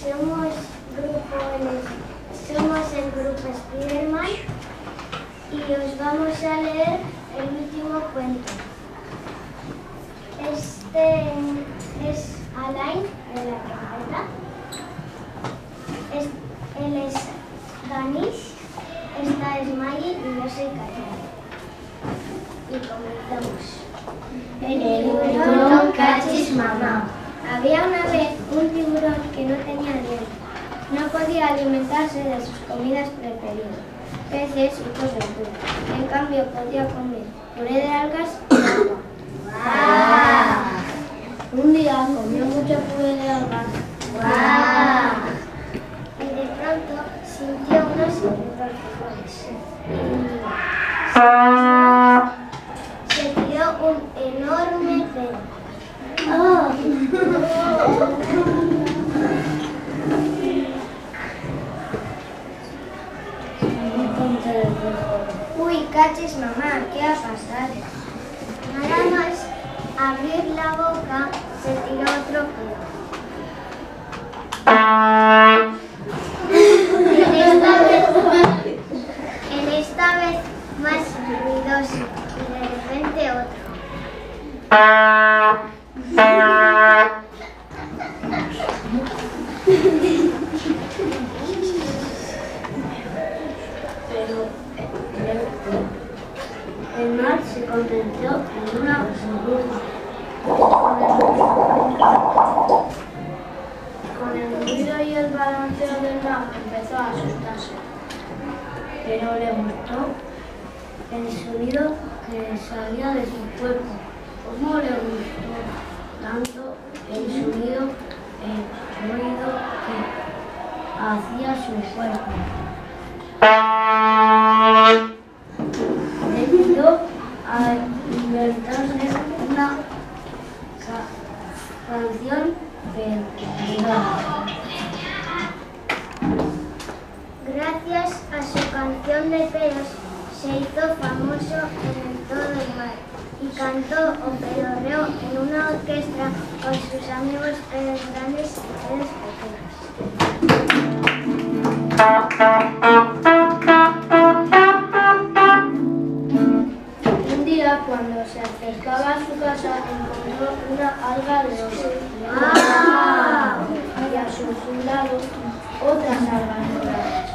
somos el grupo Spiderman y os vamos a leer el último cuento. Este es Alain de la trompeta. Él es Danis, esta es Maggie y yo soy Katia. Y comenzamos. En el tiburón Cachis Mamá. Había una vez un tiburón que no tenía dientes. No podía alimentarse de sus comidas preferidas, peces y cosas duras. En cambio, podía comer puré de algas y agua. ¡Wow! Un día comió mucho puré de algas. ¡Wow! Y de pronto sintió unos pulgones. Se tiró un enorme pedo. ¡Oh! Uy, Cachis Mamá, ¿qué ha pasado? Nada más abrir la boca, se tiró otro pedo. En esta vez más ruidoso y de repente otro. Pero el mar se convirtió en una burbuja. Con el ruido y el balanceo del mar empezó a asustarse, pero le gustó el sonido que salía de su cuerpo. ¿Cómo le gustó tanto el sonido, el ruido que hacía su cuerpo? Decidió a inventarse una canción perdedora. Gracias a su canción de pedos se hizo famoso en todo el mar y cantó o pedorreó en una orquesta con sus amigos pedos grandes y pedos pequeños. Un día, cuando se acercaba a su casa, encontró una alga de oso. Y a su lado otras algas doradas.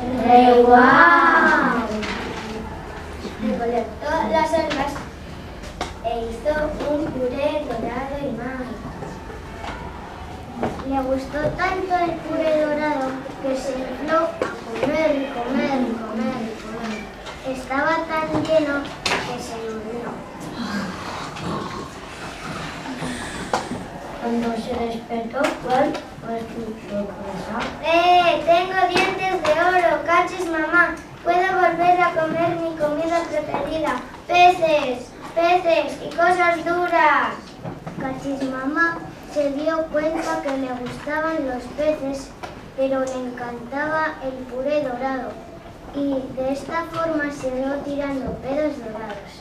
¡Guau! Recolectó las algas e hizo un puré dorado y mágico. Le gustó tanto el puré dorado que se infló a comer y comer y comer y comer. Estaba tan lleno que se murió. Cuando se despertó, ¿cuál fue su sorpresa? ¡Tengo dientes de oro! ¡Cachis Mamá! ¡Puedo volver a comer mi comida preferida! ¡Peces! ¡Peces y cosas duras! Cachis Mamá se dio cuenta que le gustaban los peces, pero le encantaba el puré dorado. Y de esta forma se dio tirando pedos dorados.